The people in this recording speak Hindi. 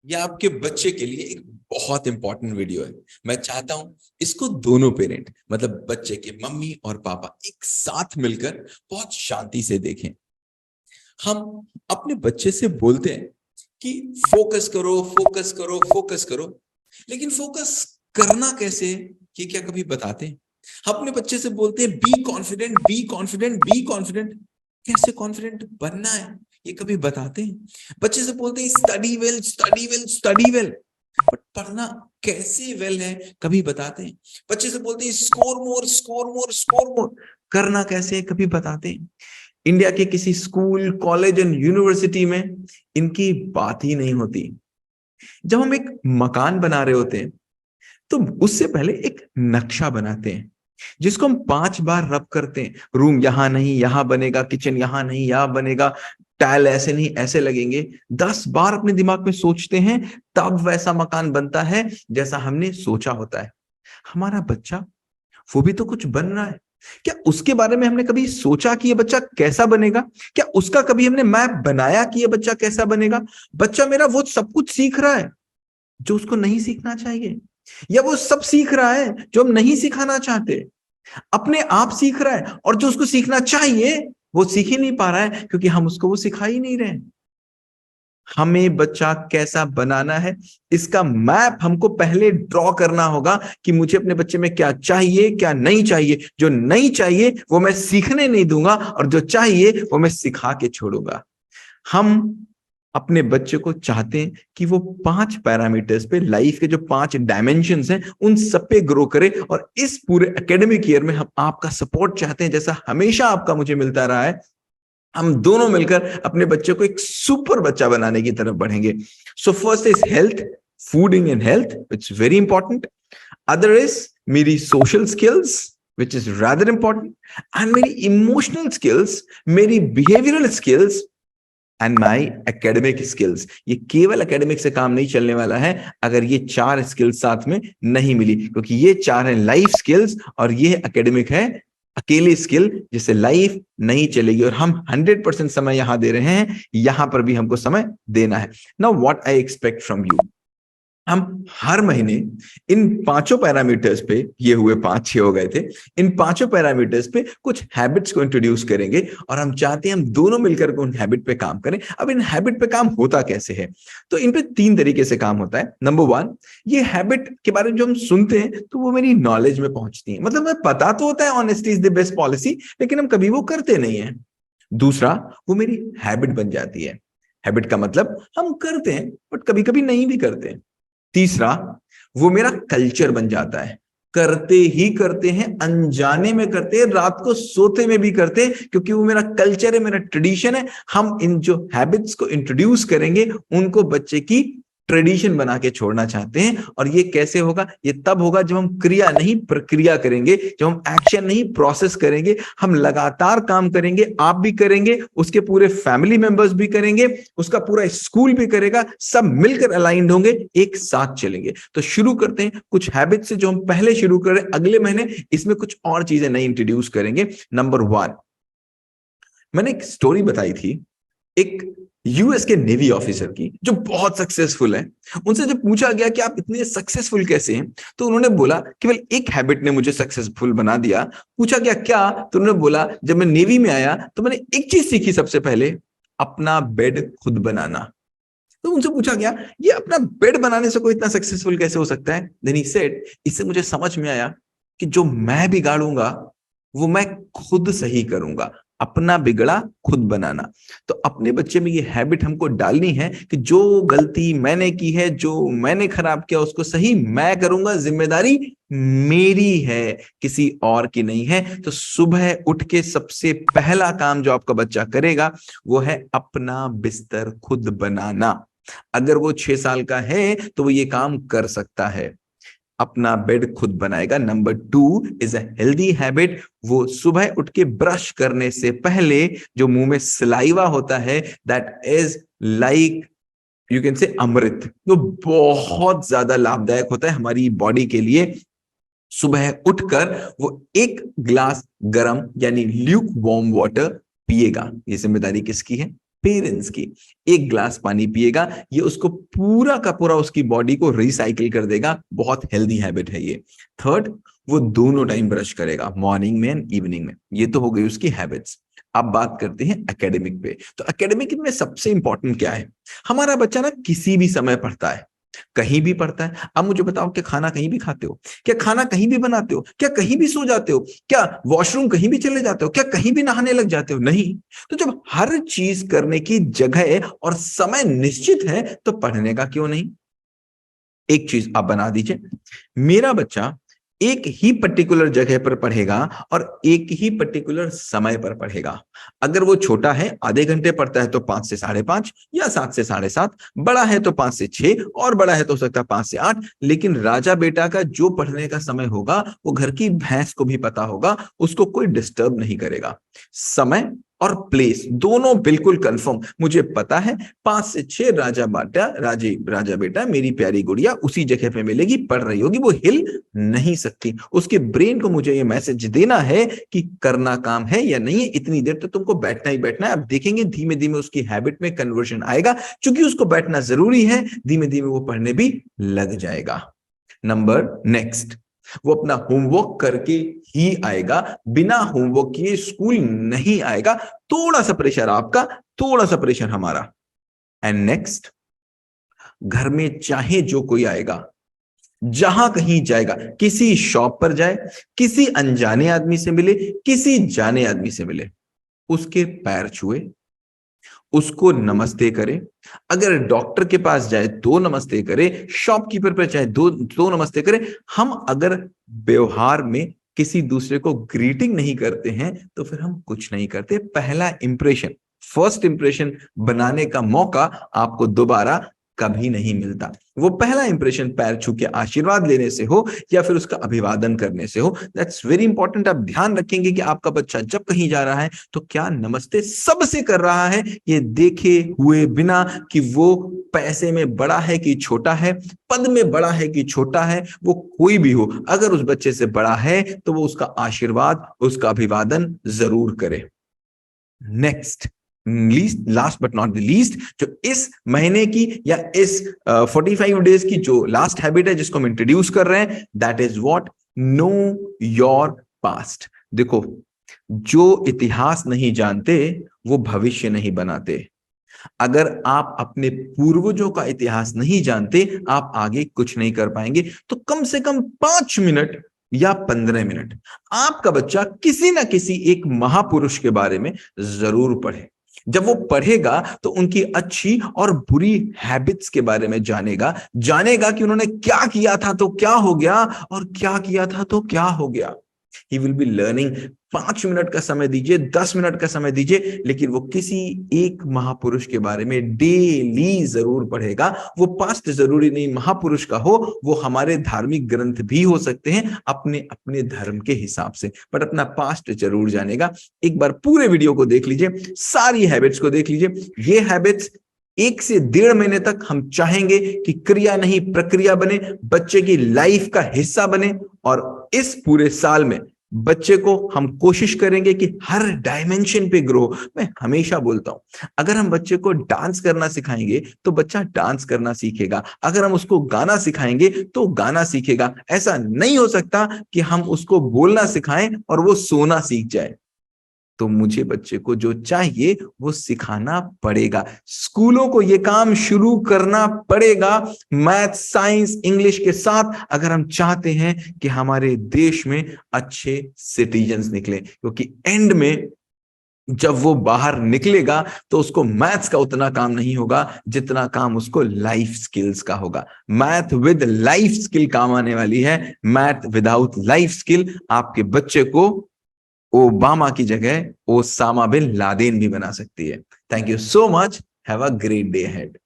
ये आपके बच्चे के लिए एक बहुत इंपॉर्टेंट वीडियो है। मैं चाहता हूं इसको दोनों पेरेंट मतलब बच्चे के मम्मी और पापा एक साथ मिलकर बहुत शांति से देखें। हम अपने बच्चे से बोलते हैं कि फोकस करो, फोकस करो, फोकस करो, लेकिन फोकस करना कैसे है, ये क्या कभी बताते हैं? हम अपने बच्चे से बोलते हैं be confident, be confident, be confident. कैसे कॉन्फिडेंट बनना है, ये कभी बताते हैं? बच्चे से बोलते हैं study well, study well, study well, but पढ़ना कैसे वेल है, कभी बताते हैं? बच्चे से बोलते हैं score more, score more, score more, करना कैसे है, कभी बताते हैं? इंडिया के किसी स्कूल, कॉलेज एंड यूनिवर्सिटी में इनकी बात ही नहीं होती। जब हम एक मकान बना रहे होते हैं तो उससे पहले एक नक्शा बनाते हैं जिसको हम 5 बार रब करते हैं। रूम यहां नहीं यहां बनेगा, किचन यहां नहीं यहां बनेगा, टाइल ऐसे नहीं ऐसे लगेंगे। 10 बार अपने दिमाग में सोचते हैं, तब वैसा मकान बनता है जैसा हमने सोचा होता है। हमारा बच्चा वो भी तो कुछ बन रहा है। क्या उसके बारे में हमने कभी सोचा कि ये बच्चा कैसा बनेगा? क्या उसका कभी हमने मैप बनाया कि ये बच्चा कैसा बनेगा? बच्चा मेरा वो सब कुछ सीख रहा है जो उसको नहीं सीखना चाहिए, या वो सब सीख रहा है जो हम नहीं सिखाना चाहते। अपने आप सीख रहा है और जो उसको सीखना चाहिए वो सीख ही नहीं पा रहा है क्योंकि हम उसको वो सिखा ही नहीं रहे। हमें बच्चा कैसा बनाना है, इसका मैप हमको पहले ड्रॉ करना होगा कि मुझे अपने बच्चे में क्या चाहिए, क्या नहीं चाहिए। जो नहीं चाहिए वो मैं सीखने नहीं दूंगा और जो चाहिए वो मैं सिखा के छोड़ूंगा। हम अपने बच्चे को चाहते हैं कि वो 5 पैरामीटर्स पे, लाइफ के जो 5 डायमेंशंस हैं उन सब पे ग्रो करे, और इस पूरे एकेडमिक ईयर में हम आपका सपोर्ट चाहते हैं जैसा हमेशा आपका मुझे मिलता रहा है। हम दोनों मिलकर अपने बच्चे को एक सुपर बच्चा बनाने की तरफ बढ़ेंगे। So first is health, fooding and health, it's very important. Other is मेरी social skills which is rather important, and मेरी इमोशनल स्किल्स, मेरी behavioural skills and my academic skills. ये केवल एकेडमिक से काम नहीं चलने वाला है अगर ये 4 स्किल्स साथ में नहीं मिली, क्योंकि ये 4 है लाइफ स्किल्स और ये एकेडमिक है अकेली स्किल जिससे लाइफ नहीं चलेगी। और हम 100% समय यहां दे रहे हैं, यहां पर भी हमको समय देना है। Now what I expect from you, हम हर महीने इन 5 पैरामीटर्स पे, ये हुए 5-6 हो गए थे, इन 5 पैरामीटर्स पे कुछ हैबिट्स को इंट्रोड्यूस करेंगे और हम चाहते हैं हम दोनों मिलकर उन हैबिट पे काम करें। अब इन हैबिट पे काम होता कैसे है? तो इन पे 3 तरीके से काम होता है। नंबर 1, ये हैबिट के बारे में जो हम सुनते हैं तो वो मेरी नॉलेज में पहुंचती है, मतलब हमें पता तो होता है honesty is the best policy, लेकिन हम कभी वो करते नहीं है। दूसरा, वो मेरी हैबिट बन जाती है। हैबिट का मतलब हम करते हैं बट कभी कभी नहीं भी करते हैं। तीसरा, वो मेरा कल्चर बन जाता है, करते ही करते हैं, अनजाने में करते हैं, रात को सोते में भी करते हैं, क्योंकि वो मेरा कल्चर है, मेरा ट्रेडिशन है। हम इन जो हैबिट्स को इंट्रोड्यूस करेंगे उनको बच्चे की ट्रेडिशन बना के छोड़ना चाहते हैं। और ये कैसे होगा? ये तब होगा जब हम क्रिया नहीं प्रक्रिया करेंगे, जब हम एक्शन नहीं प्रोसेस करेंगे। हम लगातार काम करेंगे, आप भी करेंगे, उसके पूरे फैमिली मेंबर्स भी करेंगे, उसका पूरा स्कूल भी करेगा, सब मिलकर अलाइंड होंगे, एक साथ चलेंगे। तो शुरू करते हैं कुछ हैबिट से जो हम पहले शुरू कर रहे हैं। अगले महीने इसमें कुछ और चीजें नई इंट्रोड्यूस करेंगे। नंबर 1, मैंने एक स्टोरी बताई थी एक यूएस के नेवी ऑफिसर की जो बहुत सक्सेसफुल है। उनसे जब पूछा गया कि आप इतने सक्सेसफुल कैसे हैं, तो उन्होंने बोला केवल एक हैबिट ने मुझे सक्सेसफुल बना दिया। पूछा गया क्या, तो उन्होंने बोला जब मैं नेवी में आया तो मैंने एक चीज सीखी सबसे पहले, अपना बेड खुद बनाना। तो उनसे पूछा गया ये अपना बेड बनाने से कोई इतना सक्सेसफुल कैसे हो सकता है? देन ही सेड, इससे मुझे समझ में आया कि जो मैं बिगाड़ूंगा वो मैं खुद सही करूंगा, अपना बिगड़ा खुद बनाना। तो अपने बच्चे में ये हैबिट हमको डालनी है कि जो गलती मैंने की है, जो मैंने खराब किया, उसको सही मैं करूंगा, जिम्मेदारी मेरी है, किसी और की नहीं है। तो सुबह उठ के सबसे पहला काम जो आपका बच्चा करेगा वो है अपना बिस्तर खुद बनाना। अगर वो 6 साल का है तो वो ये काम कर सकता है, अपना बेड खुद बनाएगा। Number 2 is a healthy habit, वो सुबह उठ के ब्रश करने से पहले जो मुंह में सलाइवा होता है, that is like you can say अमृत, वो बहुत ज्यादा लाभदायक होता है हमारी बॉडी के लिए। सुबह उठकर वो 1 ग्लास गर्म यानी ल्यूक वार्म वाटर पिएगा। ये जिम्मेदारी किसकी है? पेरेंट्स की। एक ग्लास पानी पिएगा, ये उसको पूरा का पूरा उसकी बॉडी को रिसाइकिल कर देगा। बहुत हेल्दी हैबिट है ये। थर्ड, वो दोनों टाइम ब्रश करेगा, मॉर्निंग में एंड इवनिंग में। ये तो हो गई उसकी हैबिट्स। अब बात करते हैं एकेडमिक पे। तो एकेडमिक में सबसे इंपॉर्टेंट क्या है? हमारा बच्चा ना किसी भी समय पढ़ता है, कहीं भी पढ़ता है। अब मुझे बताओ, क्या खाना कहीं भी खाते हो? क्या खाना कहीं भी बनाते हो? क्या कहीं भी सो जाते हो? क्या वॉशरूम कहीं भी चले जाते हो? क्या कहीं भी नहाने लग जाते हो? नहीं। तो जब हर चीज करने की जगह और समय निश्चित है, तो पढ़ने का क्यों नहीं? एक चीज आप बना दीजिए, मेरा बच्चा एक ही पर्टिकुलर जगह पर पढ़ेगा और एक ही पर्टिकुलर समय पर पढ़ेगा। अगर वो छोटा है, आधे घंटे पढ़ता है, तो 5 से 5:30 या 7 से 7:30। बड़ा है तो 5 से 6, और बड़ा है तो हो सकता है 5 से 8। लेकिन राजा बेटा का जो पढ़ने का समय होगा, वो घर की भैंस को भी पता होगा, उसको कोई डिस्टर्ब नहीं करेगा। समय और प्लेस दोनों बिल्कुल कंफर्म। मुझे पता है 5 से 6 राजा बेटा मेरी प्यारी गुड़िया उसी जगह पे मिलेगी, पढ़ रही होगी, वो हिल नहीं सकती। उसके ब्रेन को मुझे ये मैसेज देना है कि करना काम है या नहीं है, इतनी देर तो तुमको बैठना ही बैठना है। अब देखेंगे धीमे धीमे उसकी हैबिट में कन्वर्जन आएगा, क्योंकि उसको बैठना जरूरी है, धीमे धीमे वो पढ़ने भी लग जाएगा। नंबर नेक्स्ट, वो अपना होमवर्क करके ही आएगा, बिना होमवर्क किए स्कूल नहीं आएगा। थोड़ा सा प्रेशर आपका, थोड़ा सा प्रेशर हमारा। एंड नेक्स्ट, घर में चाहे जो कोई आएगा, जहां कहीं जाएगा, किसी शॉप पर जाए, किसी अनजाने आदमी से मिले, किसी जाने आदमी से मिले, उसके पैर छुए, उसको नमस्ते करे। अगर डॉक्टर के पास जाए तो नमस्ते करे, शॉपकीपर पर चाहे दो नमस्ते करे। हम अगर व्यवहार में किसी दूसरे को ग्रीटिंग नहीं करते हैं, तो फिर हम कुछ नहीं करते। पहला इंप्रेशन, फर्स्ट इंप्रेशन बनाने का मौका आपको दोबारा कभी नहीं मिलता। वो पहला इंप्रेशन पैर छू के आशीर्वाद लेने से हो या फिर उसका अभिवादन करने से हो। That's very important. आप ध्यान रखेंगे कि आपका बच्चा जब कहीं जा रहा है तो क्या नमस्ते सबसे कर रहा है, ये देखे हुए बिना कि वो पैसे में बड़ा है कि छोटा है, पद में बड़ा है कि छोटा है, वो कोई भी हो। अगर उस बच्चे से बड़ा है तो वो उसका आशीर्वाद, उसका अभिवादन जरूर करे। Next, last but not the least, जो इस महीने की या इस 45 डेज की जो लास्ट हैबिट है जिसको हम इंट्रोड्यूस कर रहे हैं, that is what, know your past. देखो, जो इतिहास नहीं जानते वो भविष्य नहीं बनाते। अगर आप अपने पूर्वजों का इतिहास नहीं जानते, आप आगे कुछ नहीं कर पाएंगे। तो कम से कम 5 मिनट या 15 मिनट आपका बच्चा किसी ना किसी एक महापुरुष के बारे में जरूर पढ़े। जब वो पढ़ेगा तो उनकी अच्छी और बुरी हैबिट्स के बारे में जानेगा कि उन्होंने क्या किया था तो क्या हो गया, और क्या किया था तो क्या हो गया। He will be learning. 5 minute का समय दीजिए, 10 मिनट का समय दीजिए, लेकिन वो किसी एक महापुरुष के बारे में डेली जरूर पढ़ेगा। वो पास्ट जरूरी नहीं महापुरुष का हो, वो हमारे धार्मिक ग्रंथ भी हो सकते हैं अपने अपने धर्म के हिसाब से, बट अपना पास्ट जरूर जानेगा। एक बार पूरे वीडियो को देख लीजिए, सारी हैबिट्स को देख लीजिए। ये हैबिट्स 1 से 1.5 महीने तक हम चाहेंगे कि क्रिया नहीं प्रक्रिया बने, बच्चे की लाइफ का हिस्सा बने। और इस पूरे साल में बच्चे को हम कोशिश करेंगे कि हर डायमेंशन पे ग्रो। मैं हमेशा बोलता हूं, अगर हम बच्चे को डांस करना सिखाएंगे तो बच्चा डांस करना सीखेगा। अगर हम उसको गाना सिखाएंगे तो गाना सीखेगा। ऐसा नहीं हो सकता कि हम उसको बोलना सिखाएं और वो सोना सीख जाए। तो मुझे बच्चे को जो चाहिए वो सिखाना पड़ेगा। स्कूलों को ये काम शुरू करना पड़ेगा, मैथ, साइंस, इंग्लिश के साथ, अगर हम चाहते हैं कि हमारे देश में अच्छे सिटीजन्स निकले। क्योंकि एंड में जब वो बाहर निकलेगा तो उसको मैथ्स का उतना काम नहीं होगा जितना काम उसको लाइफ स्किल्स का होगा। मैथ विद लाइफ स्किल काम आने वाली है। मैथ विदाउट लाइफ स्किल आपके बच्चे को ओबामा की जगह ओसामा बिन लादेन भी बना सकती है। Thank you so much. Have a great day ahead.